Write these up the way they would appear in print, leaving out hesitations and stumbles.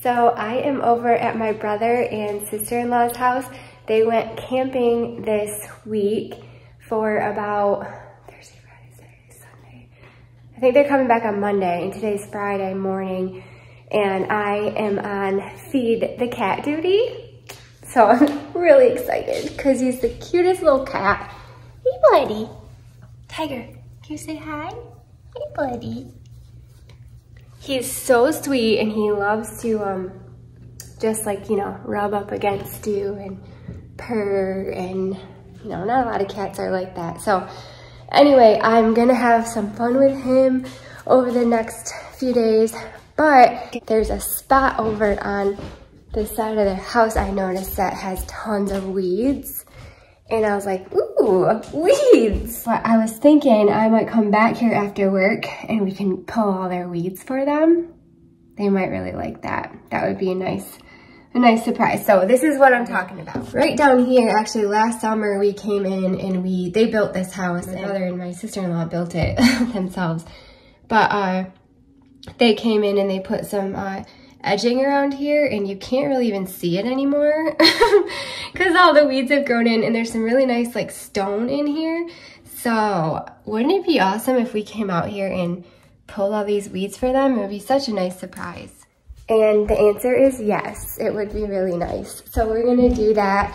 So I am over at my brother and sister-in-law's house. They went camping this week for about Thursday, Friday, Saturday, Sunday. I think they're coming back on Monday, and today's Friday morning. And I am on feed the cat duty. So I'm really excited because he's the cutest little cat. Hey, buddy. Tiger, can you say hi? Hey, buddy. He's so sweet, and he loves to just like, you know, rub up against you and purr, and you know, not a lot of cats are like that. So anyway, I'm gonna have some fun with him over the next few days, but there's a spot over on the side of their house I noticed that has tons of weeds. And I was like, ooh, weeds. But I was thinking I might come back here after work and we can pull all their weeds for them. They might really like that. That would be a nice surprise. So this is what I'm talking about. Right down here, actually last summer we came in and they built this house. My brother and my sister-in-law built it themselves. But they came in and they put some edging around here, and you can't really even see it anymore because all the weeds have grown in, and there's some really nice like stone in here. So wouldn't it be awesome if we came out here and pulled all these weeds for them? It would be such a nice surprise. And the answer is yes, it would be really nice. So we're gonna do that.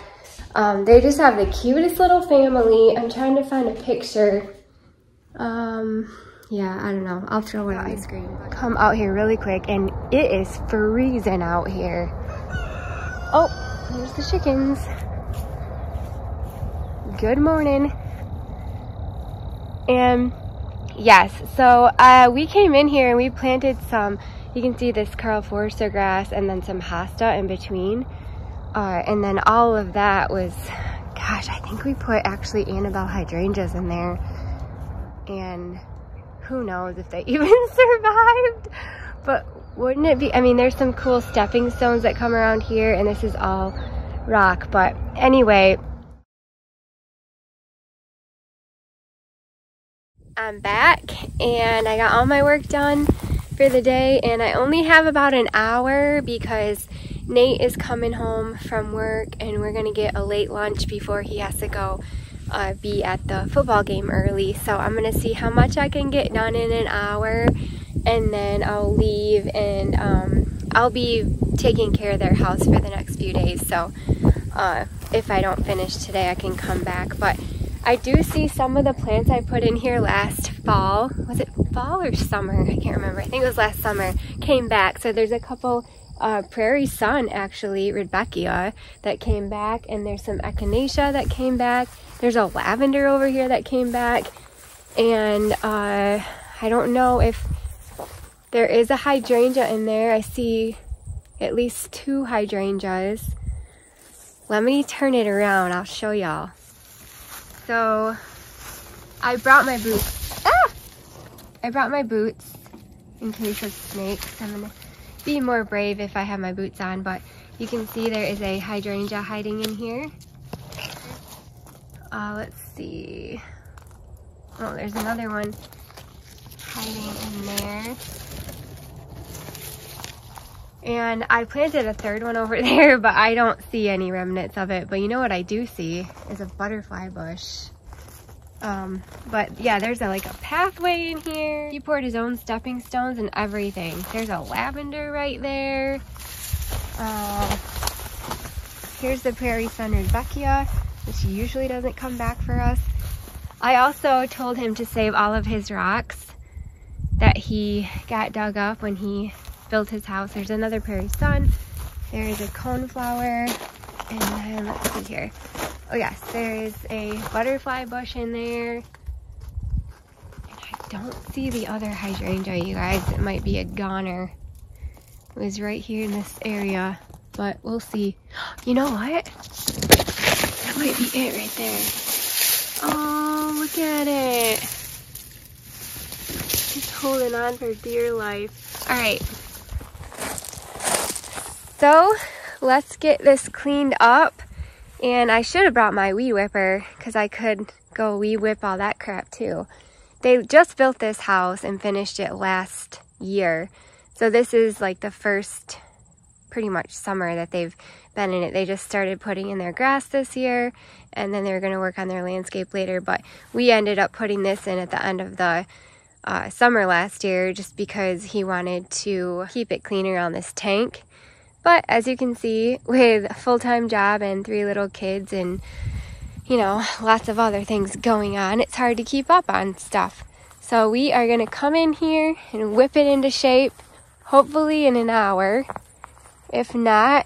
They just have the cutest little family. I'm trying to find a picture. Yeah, I don't know. I'll throw it on my screen. Come out here really quick, and it is freezing out here. Oh, there's the chickens. Good morning. And yes, so we came in here and we planted some, you can see this Carl Forster grass and then some hosta in between. And then all of that was, gosh, I think we put actually Annabelle hydrangeas in there. And who knows if they even survived, but wouldn't it be, I mean, there's some cool stepping stones that come around here, and this is all rock. But anyway, I'm back and I got all my work done for the day, and I only have about an hour because Nate is coming home from work and we're gonna get a late lunch before he has to go be at the football game early. So I'm gonna see how much I can get done in an hour, and then I'll leave, and I'll be taking care of their house for the next few days. So if I don't finish today, I can come back. But I do see some of the plants I put in here last fall. Was it fall or summer? I can't remember. I think it was last summer. Came back. So there's a couple prairie sun, actually, Rudbeckia, that came back, and there's some echinacea that came back. There's a lavender over here that came back, and I don't know if there is a hydrangea in there. I see at least 2 hydrangeas. Let me turn it around. I'll show y'all. So I brought my boots. I brought my boots in case of snakes. I'm gonna be more brave if I have my boots on, but you can see there is a hydrangea hiding in here. Let's see. Oh, there's another one hiding in there. And I planted a third one over there, but I don't see any remnants of it. But you know what I do see is a butterfly bush. But yeah, there's like a pathway in here. He poured his own stepping stones and everything. There's a lavender right there. Here's the prairie sun Rudbeckia, which usually doesn't come back for us. I also told him to save all of his rocks that he got dug up when he built his house. There's another prairie sun. There is a coneflower. And then let's see here. Oh yes, there is a butterfly bush in there. And I don't see the other hydrangea, you guys. It might be a goner. It was right here in this area, but we'll see. You know what? That might be it right there. Oh, look at it. Just holding on for dear life. All right. So let's get this cleaned up. And I should have brought my weed whipper because I could go weed whip all that crap too. They just built this house and finished it last year. So this is like the first pretty much summer that they've been in it. They just started putting in their grass this year, and then they're going to work on their landscape later. But we ended up putting this in at the end of the summer last year just because he wanted to keep it clean around this tank. But as you can see, with a full-time job and 3 little kids and, you know, lots of other things going on, it's hard to keep up on stuff. So we are going to come in here and whip it into shape, hopefully in an hour. If not,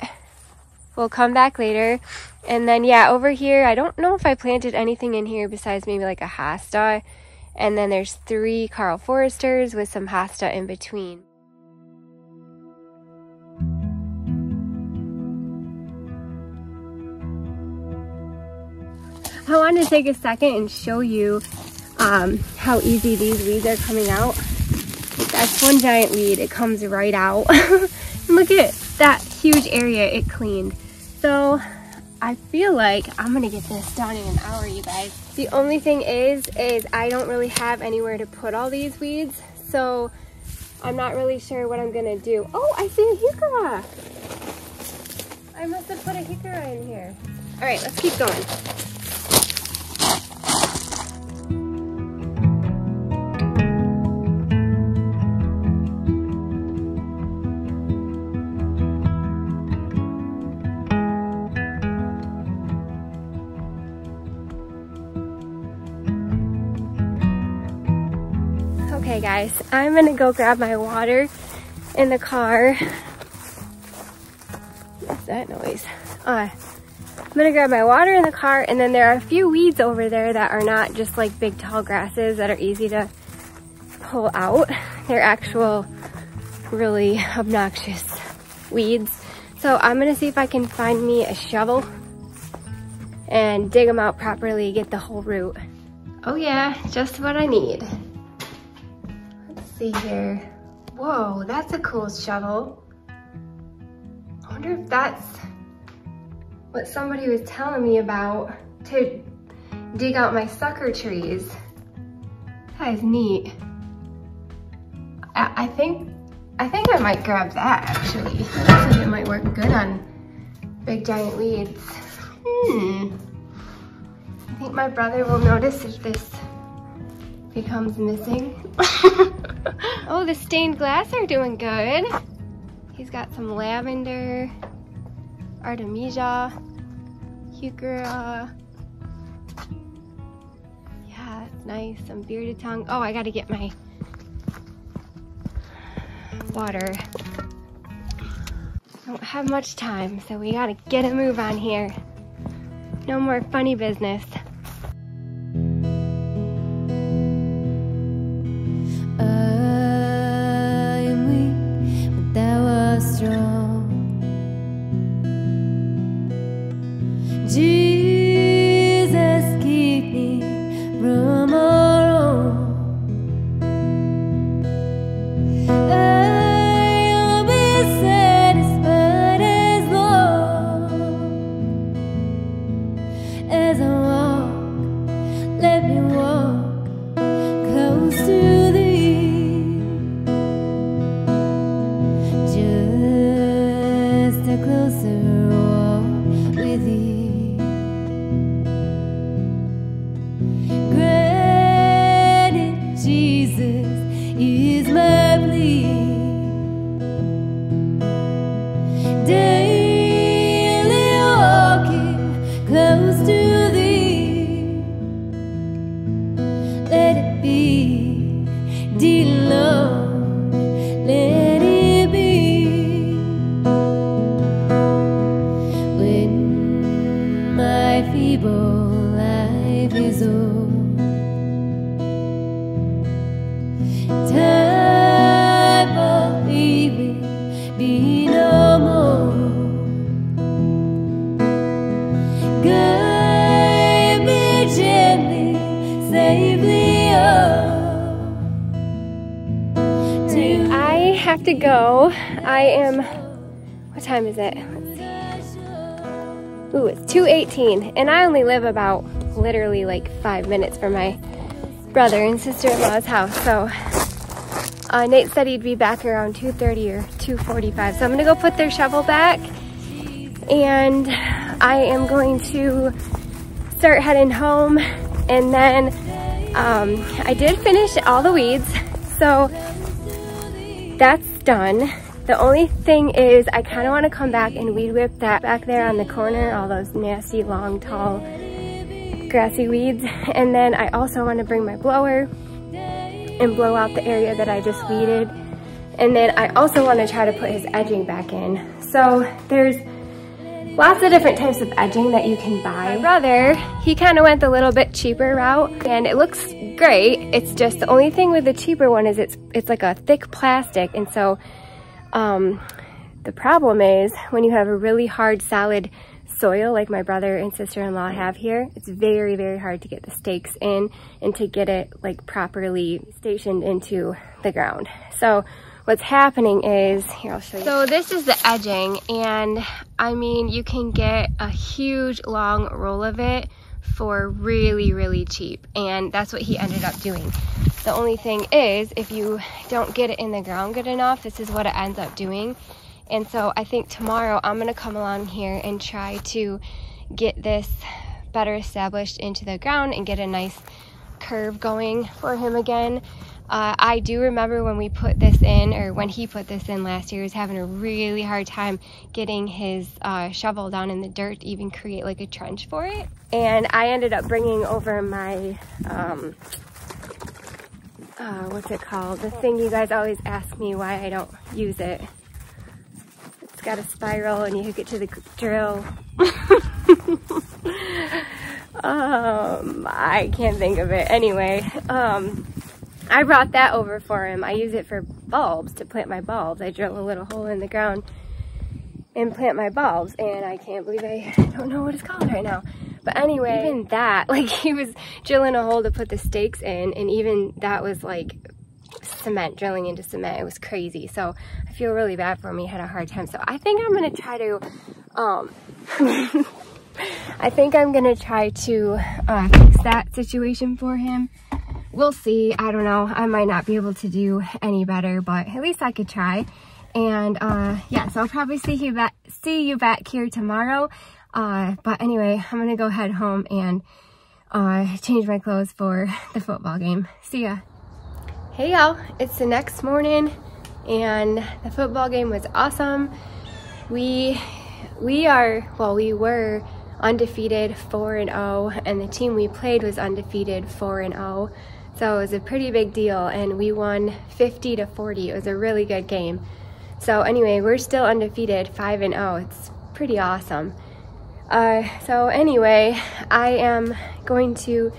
we'll come back later. And then, yeah, over here, I don't know if I planted anything in here besides maybe like a hosta. And then there's 3 Carl Foresters with some hosta in between. I wanted to take a second and show you how easy these weeds are coming out. That's one giant weed, it comes right out. And look at that huge area it cleaned. So I feel like I'm gonna get this done in an hour, you guys. The only thing is I don't really have anywhere to put all these weeds, so I'm not really sure what I'm gonna do. Oh, I see a heuchera. I must have put a heuchera in here. All right, let's keep going. Okay guys, I'm gonna go grab my water in the car. What's that noise? I'm gonna grab my water in the car, and then there are a few weeds over there that are not just like big tall grasses that are easy to pull out. They're actual really obnoxious weeds. So I'm gonna see if I can find me a shovel and dig them out properly, get the whole root. Oh yeah, just what I need. See here. Whoa, that's a cool shovel. I wonder if that's what somebody was telling me about to dig out my sucker trees. That is neat. I think I might grab that actually. Looks like it might work good on big giant weeds. I think my brother will notice if this becomes missing. Oh, the stained glass are doing good. He's got some lavender, artemisia, heuchera. Yeah, that's nice. Some bearded tongue. Oh, I gotta get my water. Don't have much time, so we gotta get a move on here. No more funny business. Jesus, keep me from our own. I'll be satisfied as long as I walk. Let me walk close to Thee, just a closer walk with Thee. I have to go. I am, what time is it? Let's see. Ooh, it's 2:18, and I only live about literally like 5 minutes from my brother and sister-in-law's house, so Nate said he'd be back around 2:30 or 2:45. So I'm gonna go put their shovel back, and I am going to start heading home. And then I did finish all the weeds, so that's done. The only thing is I kind of want to come back and weed whip that back there on the corner, all those nasty, long, tall, grassy weeds. And then I also want to bring my blower and blow out the area that I just weeded. And then I also want to try to put his edging back in. So there's lots of different types of edging that you can buy. My brother, he kind of went the little bit cheaper route, and it looks great. It's just the only thing with the cheaper one is it's like a thick plastic, and so the problem is when you have a really hard solid soil like my brother and sister-in-law have here, it's very, very hard to get the stakes in and to get it like properly stationed into the ground. So what's happening is, here, I'll show you. So this is the edging, and I mean, you can get a huge long roll of it for really, really cheap, and that's what he ended up doing. The only thing is, if you don't get it in the ground good enough, this is what it ends up doing. And so I think tomorrow I'm gonna come along here and try to get this better established into the ground and get a nice curve going for him again. I do remember when we put this in, or when he put this in last year, he was having a really hard time getting his shovel down in the dirt to even create like a trench for it. And I ended up bringing over my, what's it called? The thing you guys always ask me why I don't use it. It's got a spiral and you hook it to the drill. I can't think of it. Anyway, I brought that over for him. I use it for bulbs, to plant my bulbs. I drill a little hole in the ground and plant my bulbs, and I can't believe I don't know what it's called right now. But anyway, even that, like, he was drilling a hole to put the stakes in, and even that was like cement, drilling into cement. It was crazy. So I feel really bad for him. He had a hard time. So I think I'm gonna try to I think I'm gonna try to fix that situation for him. We'll see. I don't know. I might not be able to do any better, but at least I could try. And yeah, so I'll probably see you back here tomorrow. But anyway, I'm gonna go head home and change my clothes for the football game. See ya. Hey y'all, it's the next morning, and the football game was awesome. We were undefeated 4-0, and the team we played was undefeated 4-0. So it was a pretty big deal, and we won 50-40. It was a really good game. So anyway, we're still undefeated 5-0. It's pretty awesome. So anyway, I am going to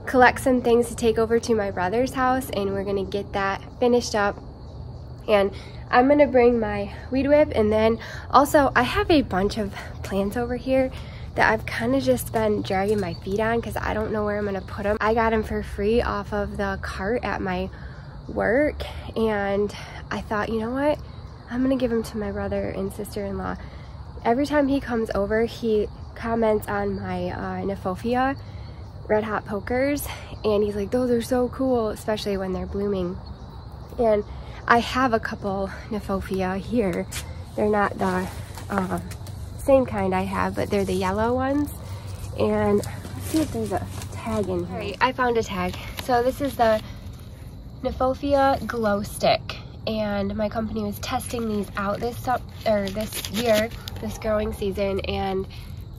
collect some things to take over to my brother's house, and we're gonna get that finished up. And I'm gonna bring my weed whip, and then also I have a bunch of plants over here that I've kind of just been dragging my feet on because I don't know where I'm gonna put them. I got them for free off of the cart at my work, and I thought, you know what? I'm gonna give them to my brother and sister-in-law. Every time he comes over, he comments on my Nephofia red hot pokers, and he's like, those are so cool, especially when they're blooming. And I have a couple Nephofia here. They're not the same kind I have, but they're the yellow ones. And let's see if there's a tag in here. All right, I found a tag. So this is the Nephofia glow stick, and my company was testing these out this year, this growing season, and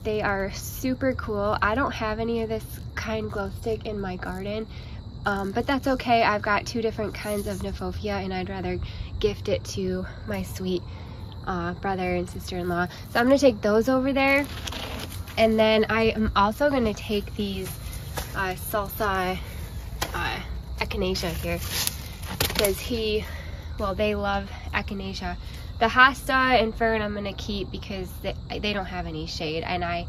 they are super cool. I don't have any of this kind glow stick in my garden, but that's okay. I've got 2 different kinds of Nephofia, and I'd rather gift it to my sweet brother and sister-in-law. So I'm gonna take those over there, and then I am also gonna take these salsa echinacea here, because they love echinacea. The hosta and fern I'm gonna keep because they don't have any shade, and I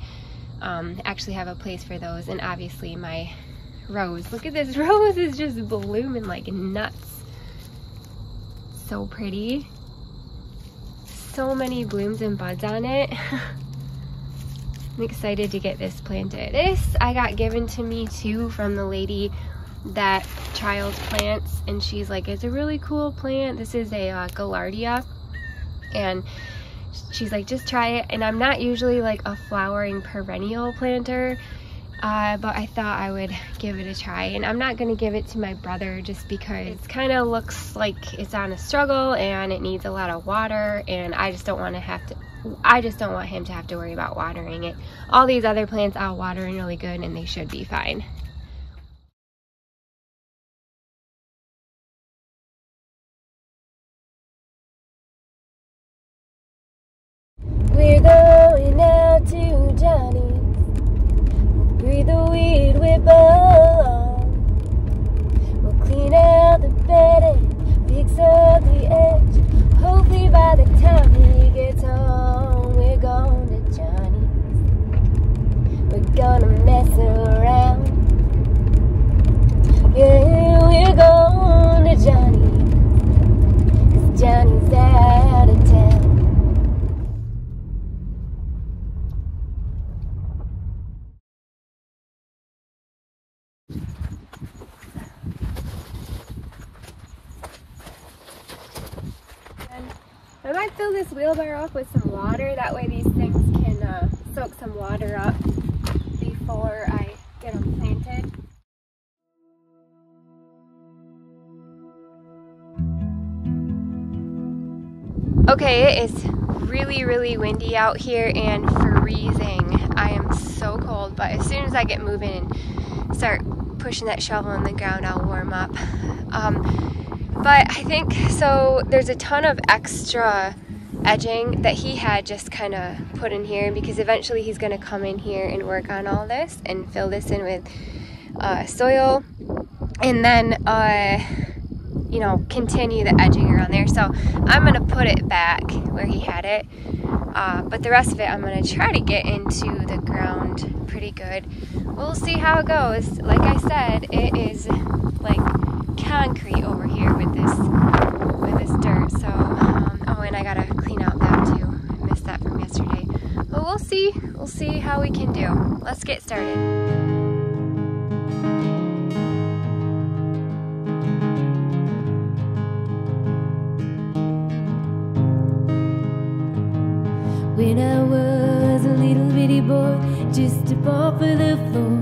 actually have a place for those. And obviously my rose. Look at this rose, is just blooming like nuts. So pretty. So many blooms and buds on it. I'm excited to get this planted. This I got given to me too from the lady that child's plants, and she's like, it's a really cool plant. This is a gaillardia, and she's like, just try it. And I'm not usually like a flowering perennial planter, but I thought I would give it a try. And I'm not going to give it to my brother just because it kind of looks like it's on a struggle and it needs a lot of water, and I just don't want to have to, I just don't want him to have to worry about watering it. All these other plants I'll water in really good and they should be fine. We're going out to Johnny's. We'll breathe the weed we belong. We'll clean out the bed and fix up the edge. Hopefully by the time he gets home, we're going to Johnny's. We're gonna mess around. Yeah, we're going to Johnny's, 'cause Johnny's out of town. I might fill this wheelbarrow up with some water, that way these things can soak some water up before I get them planted. Okay, it is really windy out here and freezing. I am so cold, but as soon as I get moving and start pushing that shovel in the ground, I'll warm up. But I think, so there's a ton of extra edging that he had just kind of put in here, because eventually he's going to come in here and work on all this and fill this in with soil, and then you know, continue the edging around there. So I'm going to put it back where he had it, but the rest of it I'm going to try to get into the ground pretty good. We'll see how it goes. Like I said, it is like concrete over here with this dirt. So oh, and I gotta clean out that too. I missed that from yesterday. But we'll see how we can do. Let's get started. When I was a little bitty boy, just a ball for the floor,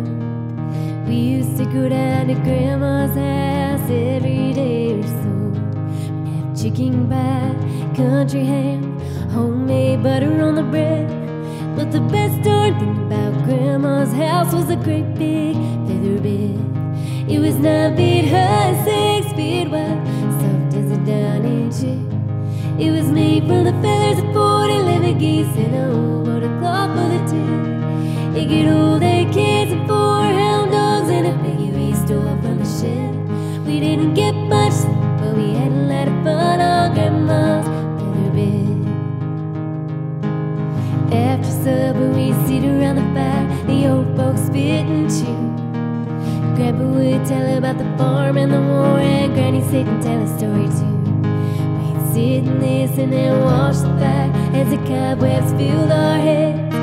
we used to go down to Grandma's house every day or so. Have chicken pie, country ham, homemade butter on the bread. But the best darn thing about Grandma's house was a great big feather bed. It was 9 feet high, 6 feet wide, soft as a dining chair. It was made from the feathers of 40 geese and a old cloth for the tail. It get old 8 kids and 4 hound dogs and a piggy we stole from the shed. We didn't get much sleep, but we had a lot of fun on Grandma's feather bed. After supper we'd sit around the fire, the old folks spit and chew. Grandpa would tell about the farm and the war, and Granny sit and tell a story too. Sit and listen and watch the fire as the cobwebs filled our heads.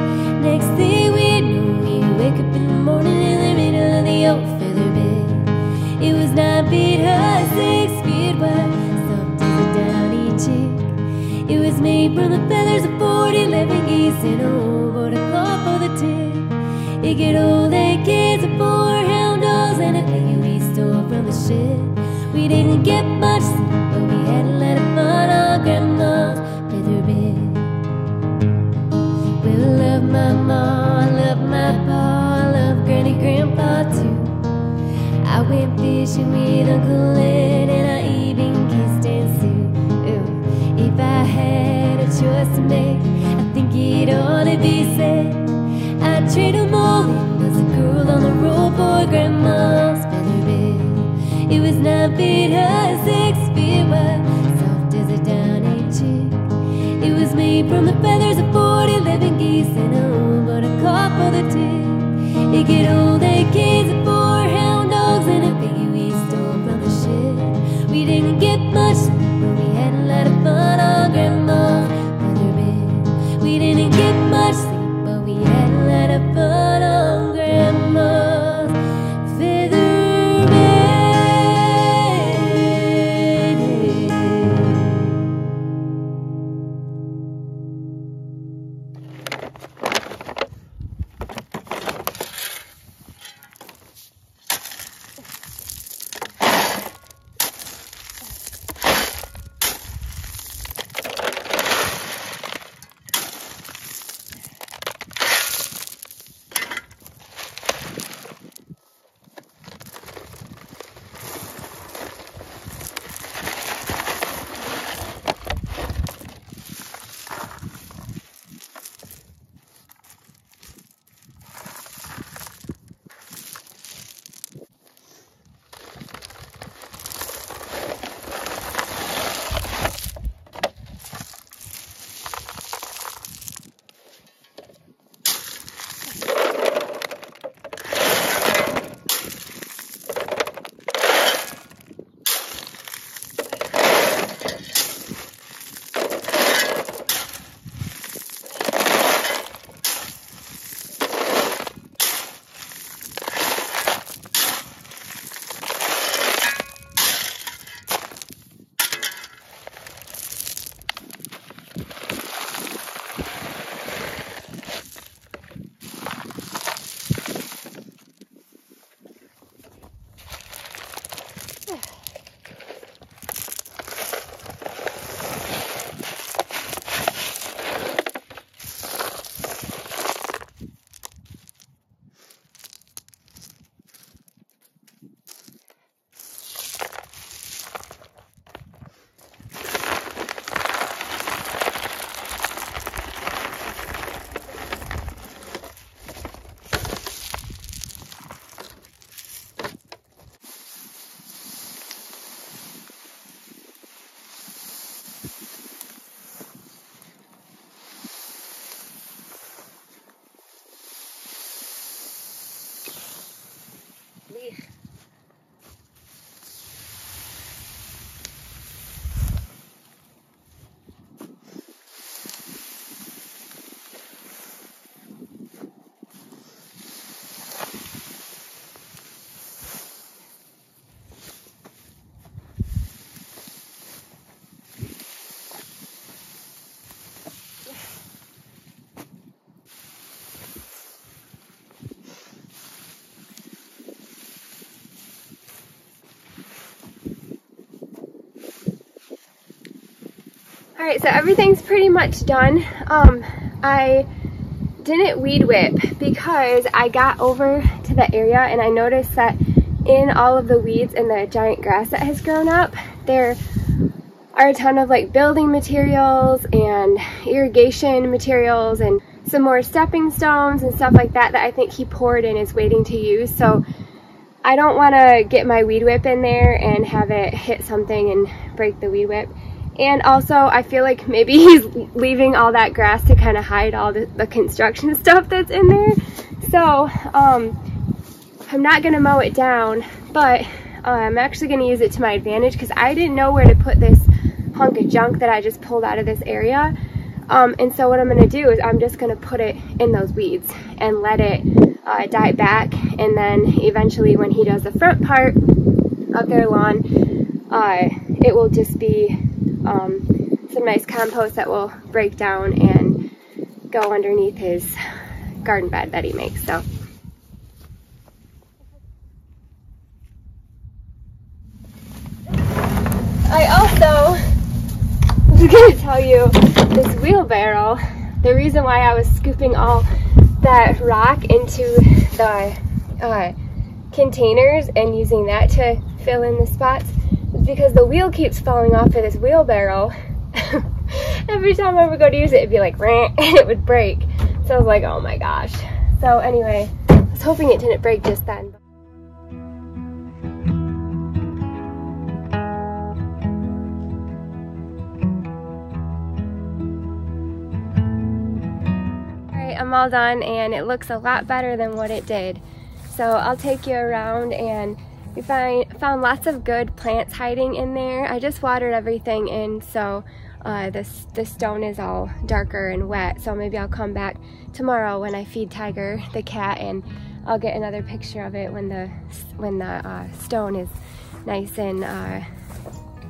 Next thing we knew, we'd wake up in the morning in the middle of the old feather bed. It was 9 feet high, 6 feet wide, soft as a downy chick. It was made from the feathers of 40 geese and old cloth for the tail. It get old 8 kids and 4 hound dogs and a piggy we stole from the shed. We didn't get much sleep, but we had a lot of fun on Grandma's feather bed. Well, I love my ma, I love my pa, I love Granny, Grandpa too. I went fishing with Uncle Ed and I even kissed Aunt Sue. Ooh, if I had a choice to make, I think it ought to be said I'd trade 'em all in as a girl on the road for Grandma's feather bed. It was 9 feet high, 6 feet wide, soft as a downy chick. It was made from the feathers of 40 geese and a old cloth for the tail. It get old 8 kids and 4 hound dogs and a piggy we stole from the shed. We didn't get much sleep, but we had a lot of fun on Grandma's feather bed. We didn't get much sleep, but we had a lot of fun on Grandma's feather bed. All right, so everything's pretty much done. I didn't weed whip because I got over to the area and I noticed that in all of the weeds and the giant grass that has grown up, there are a ton of like building materials and irrigation materials and some more stepping stones and stuff like that that I think he poured and is waiting to use. So I don't want to get my weed whip in there and have it hit something and break the weed whip. And also I feel like maybe he's leaving all that grass to kind of hide all the construction stuff that's in there. So I'm not going to mow it down, but I'm actually going to use it to my advantage because I didn't know where to put this hunk of junk that I just pulled out of this area. And so what I'm going to do is I'm just going to put it in those weeds and let it die back, and then eventually when he does the front part of their lawn, it will just be some nice compost that will break down and go underneath his garden bed that he makes. So I also was going to tell you this wheelbarrow, the reason why I was scooping all that rock into the containers and using that to fill in the spots is because the wheel keeps falling off of this wheelbarrow. Every time I would go to use it, it'd be like, and it would break. So I was like, oh my gosh. So anyway, I was hoping it didn't break just then. Alright, I'm all done and it looks a lot better than what it did. So I'll take you around, and we found lots of good plants hiding in there. I just watered everything in, so the stone is all darker and wet, so maybe I'll come back tomorrow when I feed Tiger, the cat, and I'll get another picture of it when the stone is nice and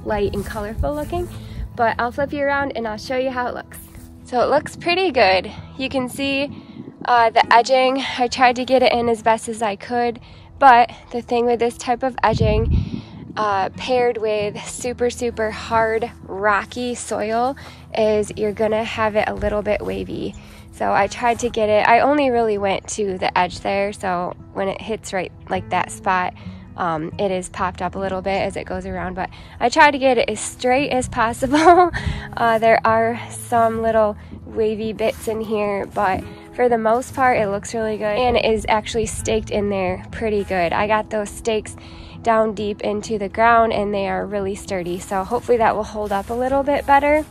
light and colorful looking. But I'll flip you around and I'll show you how it looks. So it looks pretty good. You can see the edging. I tried to get it in as best as I could, but the thing with this type of edging paired with super hard rocky soil is you're gonna have it a little bit wavy. So I tried to get it, I only really went to the edge there, so when it hits right like that spot, it is popped up a little bit as it goes around, but I tried to get it as straight as possible. There are some little wavy bits in here, but for the most part it looks really good, and it is actually staked in there pretty good. I got those stakes down deep into the ground and they are really sturdy, so hopefully that will hold up a little bit better.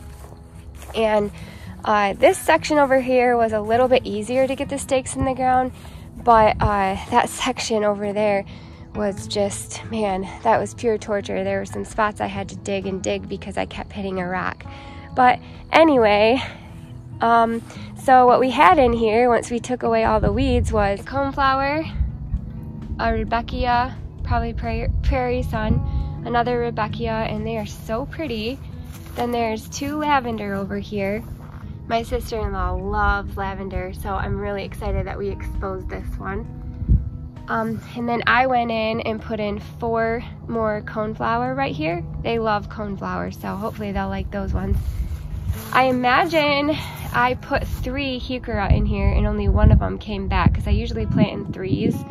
And this section over here was a little bit easier to get the stakes in the ground, but that section over there was just, man, that was pure torture. There were some spots I had to dig and dig because I kept hitting a rock. But anyway, so what we had in here once we took away all the weeds was coneflower, a Rebecca, probably prairie sun, another Rebecca, and they are so pretty. Then there's 2 lavender over here. My sister-in-law loves lavender, so I'm really excited that we exposed this one. And then I went in and put in 4 more coneflower right here. They love coneflower, so hopefully they'll like those ones. I imagine I put 3 heuchera in here and only 1 of them came back because I usually plant in 3s.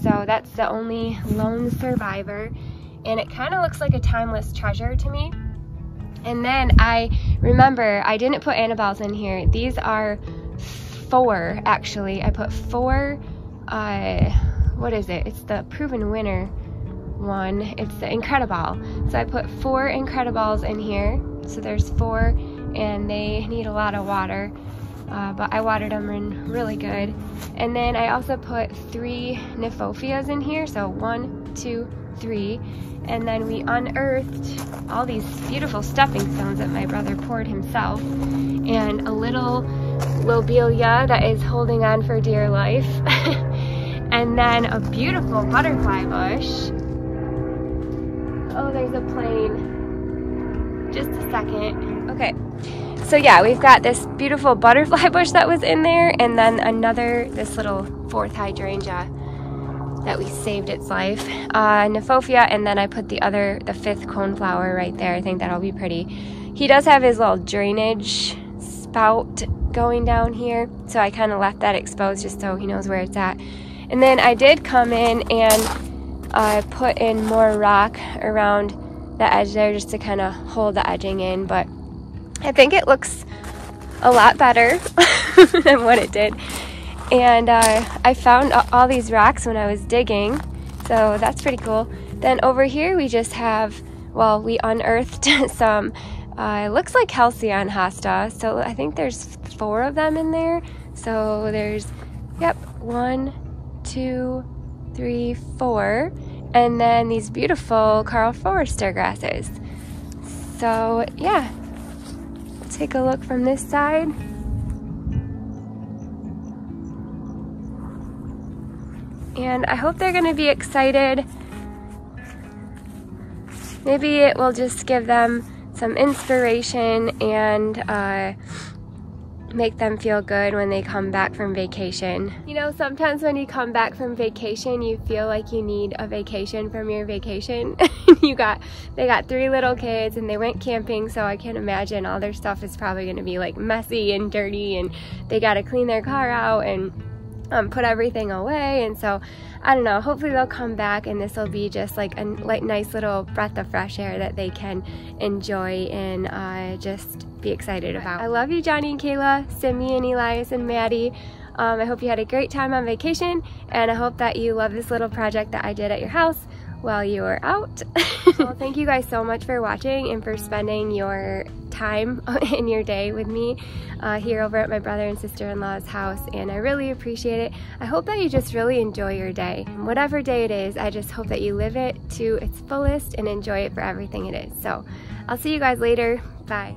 So that's the only lone survivor, and it kind of looks like a timeless treasure to me. And then I remember I didn't put Annabelles in here. These are 4 actually. I put 4, what is it? It's the proven winner one. It's the Incredible. So I put 4 Incredibles in here. So there's 4, and they need a lot of water. But I watered them in really good. And then I also put 3 Nymphophias in here, so 1, 2, 3. And then we unearthed all these beautiful stepping stones that my brother poured himself, and a little lobelia that is holding on for dear life, and then a beautiful butterfly bush. Oh, there's a plane. Just a second. Okay. So yeah, we've got this beautiful butterfly bush that was in there, and then this little 4th hydrangea that we saved its life, Nymphophia, and then I put the 5th coneflower right there. I think that'll be pretty. he does have his little drainage spout going down here, so I kind of left that exposed just so he knows where it's at. And then I did come in and I put in more rock around the edge there just to kind of hold the edging in, but I think it looks a lot better than what it did. And I found all these rocks when I was digging, so that's pretty cool. Then over here we just have, well, we unearthed some, looks like Halcyon hosta, so I think there's 4 of them in there. So there's, yep, 1, 2, 3, 4, and then these beautiful Karl Forster grasses. So yeah, take a look from this side. And I hope they're going to be excited. Maybe it will just give them some inspiration and make them feel good when they come back from vacation. You know, sometimes when you come back from vacation, you feel like you need a vacation from your vacation. They got 3 little kids and they went camping, so I can imagine all their stuff is probably going to be like messy and dirty, and they got to clean their car out and put everything away. And so I don't know, hopefully they'll come back and this will be just like a nice little breath of fresh air that they can enjoy and just be excited about. I love you, Johnny and Kayla, Simi and Elias and Maddie. I hope you had a great time on vacation, and I hope that you love this little project that I did at your house while you were out. Well, thank you guys so much for watching and for spending your time in your day with me here over at my brother and sister-in-law's house, and I really appreciate it. I hope that you just really enjoy your day. Whatever day it is, I just hope that you live it to its fullest and enjoy it for everything it is. So I'll see you guys later. Bye.